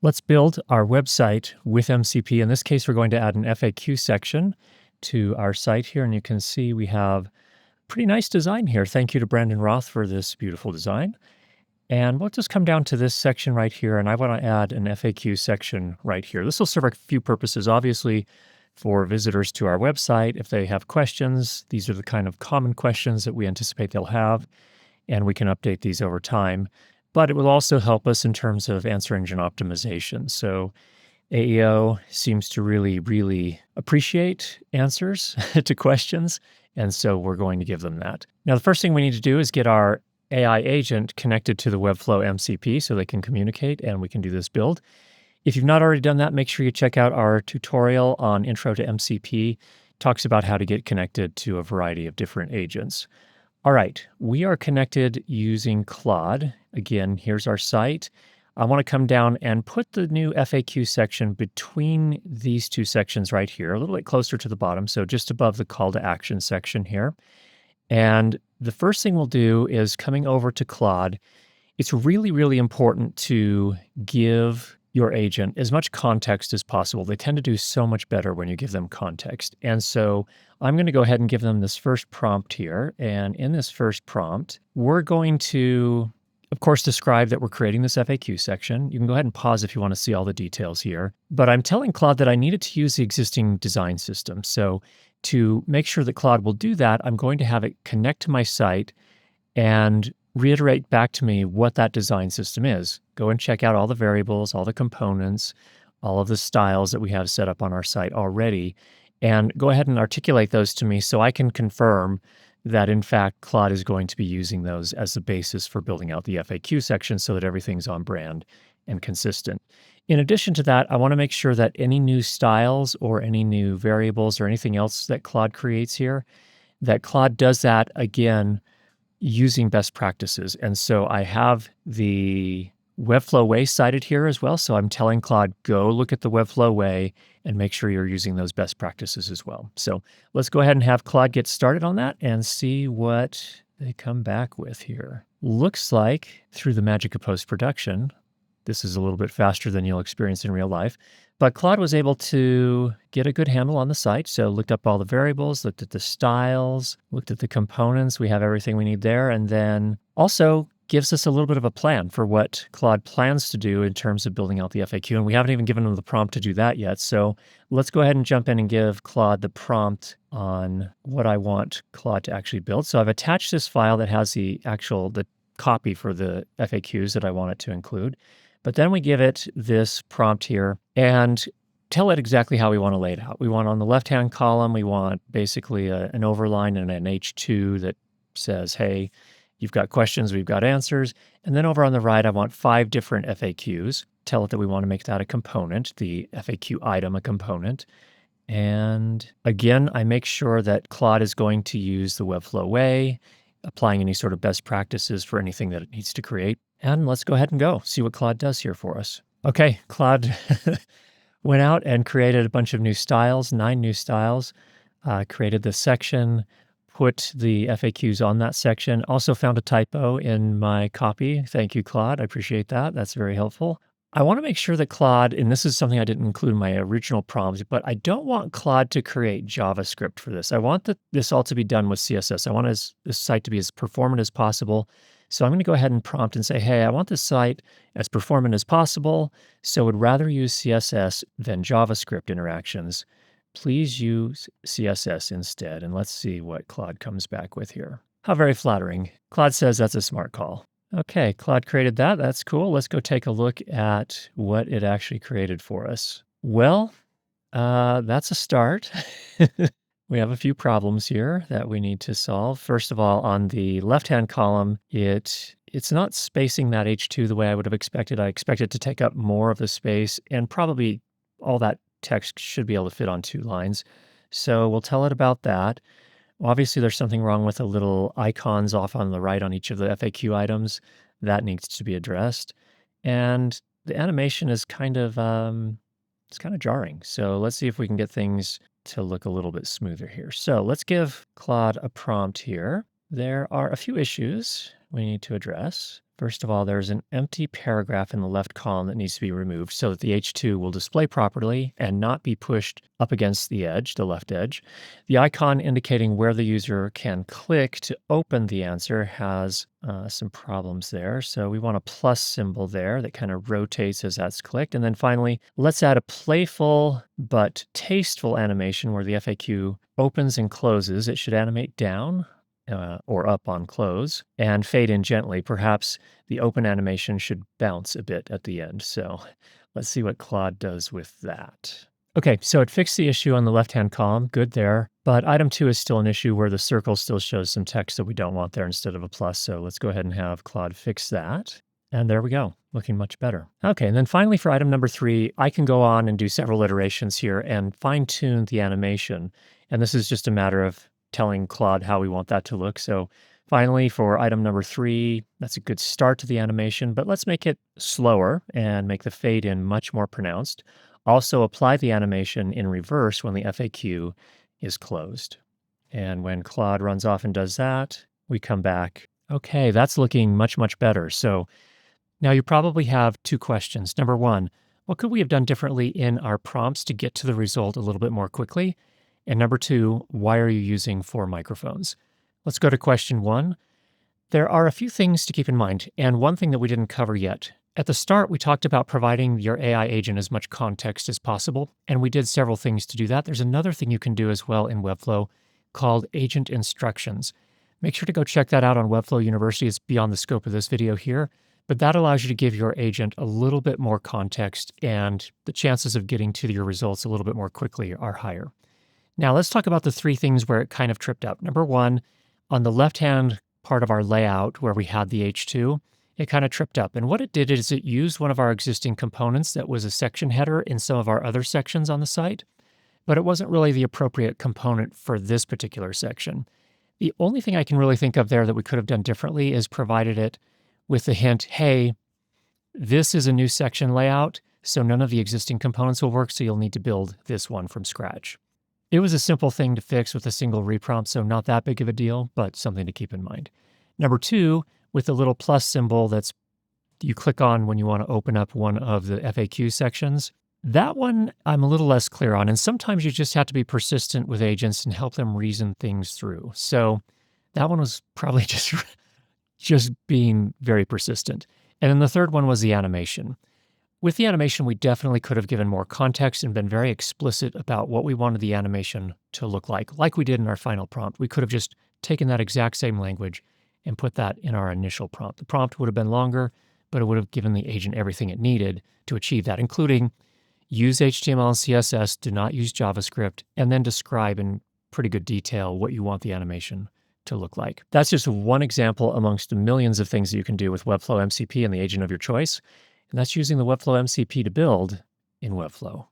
Let's build our website with MCP. In this case, we're going to add an FAQ section to our site here. And you can see we have pretty nice design here. Thank you to Brandon Roth for this beautiful design. And we'll just come down to this section right here. And I want to add an FAQ section right here. This will serve a few purposes. Obviously, for visitors to our website, if they have questions, these are the kind of common questions that we anticipate they'll have, and we can update these over time. But it will also help us in terms of answer engine optimization. So AEO seems to really appreciate answers to questions, and so we're going to give them that. Now, the first thing we need to do is get our AI agent connected to the Webflow MCP so they can communicate, and we can do this build. If you've not already done that, make sure you check out our tutorial on Intro to MCP. It talks about how to get connected to a variety of different agents. All right, we are connected using Claude. Again, here's our site. I want to come down and put the new FAQ section between these two sections right here, a little bit closer to the bottom, so just above the call to action section here. And the first thing we'll do is coming over to Claude. It's really important to give your agent as much context as possible. They tend to do so much better when you give them context. And so I'm going to go ahead and give them this first prompt here. And in this first prompt, we're going to, of course, describe that we're creating this FAQ section. You can go ahead and pause if you want to see all the details here. But I'm telling Claude that I needed to use the existing design system. So to make sure that Claude will do that, I'm going to have it connect to my site and reiterate back to me what that design system is. Go and check out all the variables, all the components, all of the styles that we have set up on our site already, and go ahead and articulate those to me so I can confirm that, in fact, Claude is going to be using those as the basis for building out the FAQ section so that everything's on brand and consistent. In addition to that, I want to make sure that any new styles or any new variables or anything else that Claude creates here, that Claude does that again using best practices. And so I have the Webflow way cited here as well. So I'm telling Claude, go look at the Webflow way and make sure you're using those best practices as well. So let's go ahead and have Claude get started on that and see what they come back with here. Looks like through the magic of post-production, this is a little bit faster than you'll experience in real life, but Claude was able to get a good handle on the site. So looked up all the variables, looked at the styles, looked at the components. We have everything we need there. And then also gives us a little bit of a plan for what Claude plans to do in terms of building out the FAQ. And we haven't even given him the prompt to do that yet. So let's go ahead and jump in and give Claude the prompt on what I want Claude to actually build. So I've attached this file that has the copy for the FAQs that I want it to include. But then we give it this prompt here and tell it exactly how we want to lay it out. We want on the left-hand column, we want basically an overline and an H2 that says, hey, you've got questions, we've got answers. And then over on the right, I want 5 different FAQs. Tell it that we want to make that a component, the FAQ item a component. And again, I make sure that Claude is going to use the Webflow way, applying any sort of best practices for anything that it needs to create. And let's go ahead and see what Claude does here for us. Okay, Claude went out and created a bunch of new styles, 9 new styles, created the section, put the FAQs on that section. Also found a typo in my copy. Thank you, Claude. I appreciate that. That's very helpful. I want to make sure that Claude, and this is something I didn't include in my original prompt, but I don't want Claude to create JavaScript for this. I want this all to be done with CSS. I want this site to be as performant as possible. So I'm going to go ahead and prompt and say, hey, I want this site as performant as possible, so would rather use CSS than JavaScript interactions. Please use CSS instead. And let's see what Claude comes back with here. How very flattering. Claude says that's a smart call. Okay, Claude created that. That's cool. Let's go take a look at what it actually created for us. Well, that's a start. We have a few problems here that we need to solve. First of all, on the left-hand column, it's not spacing that H2 the way I would have expected. I expect it to take up more of the space, and probably all that text should be able to fit on 2 lines. So we'll tell it about that. Obviously, there's something wrong with the little icons off on the right on each of the FAQ items. That needs to be addressed. And the animation is kind of jarring. So let's see if we can get things to look a little bit smoother here. So let's give Claude a prompt here. There are a few issues we need to address. First of all, there's an empty paragraph in the left column that needs to be removed so that the H2 will display properly and not be pushed up against the edge, the left edge. The icon indicating where the user can click to open the answer has some problems there. So we want a plus symbol there that kind of rotates as that's clicked. And then finally, let's add a playful but tasteful animation where the FAQ opens and closes. It should animate down or up on close, and fade in gently. Perhaps the open animation should bounce a bit at the end. So let's see what Claude does with that. Okay, so it fixed the issue on the left-hand column. Good there. But item 2 is still an issue where the circle still shows some text that we don't want there instead of a plus. So let's go ahead and have Claude fix that. And there we go, looking much better. Okay, and then finally for item number 3, I can go on and do several iterations here and fine-tune the animation. And this is just a matter of telling Claude how we want that to look. So finally, for item number 3, that's a good start to the animation, but let's make it slower and make the fade in much more pronounced. Also apply the animation in reverse when the FAQ is closed. And when Claude runs off and does that, we come back. Okay, that's looking much, much better. So now you probably have 2 questions. Number 1, what could we have done differently in our prompts to get to the result a little bit more quickly? And number 2, why are you using 4 microphones? Let's go to question 1. There are a few things to keep in mind, and one thing that we didn't cover yet. At the start, we talked about providing your AI agent as much context as possible, and we did several things to do that. There's another thing you can do as well in Webflow called agent instructions. Make sure to go check that out on Webflow University. It's beyond the scope of this video here, but that allows you to give your agent a little bit more context, and the chances of getting to your results a little bit more quickly are higher. Now let's talk about the 3 things where it kind of tripped up. Number 1, on the left-hand part of our layout where we had the H2, it kind of tripped up. And what it did is it used one of our existing components that was a section header in some of our other sections on the site, but it wasn't really the appropriate component for this particular section. The only thing I can really think of there that we could have done differently is provided it with the hint, hey, this is a new section layout, so none of the existing components will work, so you'll need to build this one from scratch. It was a simple thing to fix with a single reprompt, so not that big of a deal, but something to keep in mind. Number 2, with the little plus symbol that's you click on when you want to open up one of the FAQ sections, that one I'm a little less clear on, and sometimes you just have to be persistent with agents and help them reason things through. So that one was probably just being very persistent. And then the third one was the animation. With the animation, we definitely could have given more context and been very explicit about what we wanted the animation to look like we did in our final prompt. We could have just taken that exact same language and put that in our initial prompt. The prompt would have been longer, but it would have given the agent everything it needed to achieve that, including use HTML and CSS, do not use JavaScript, and then describe in pretty good detail what you want the animation to look like. That's just one example amongst the millions of things that you can do with Webflow MCP and the agent of your choice. And that's using the Webflow MCP to build in Webflow.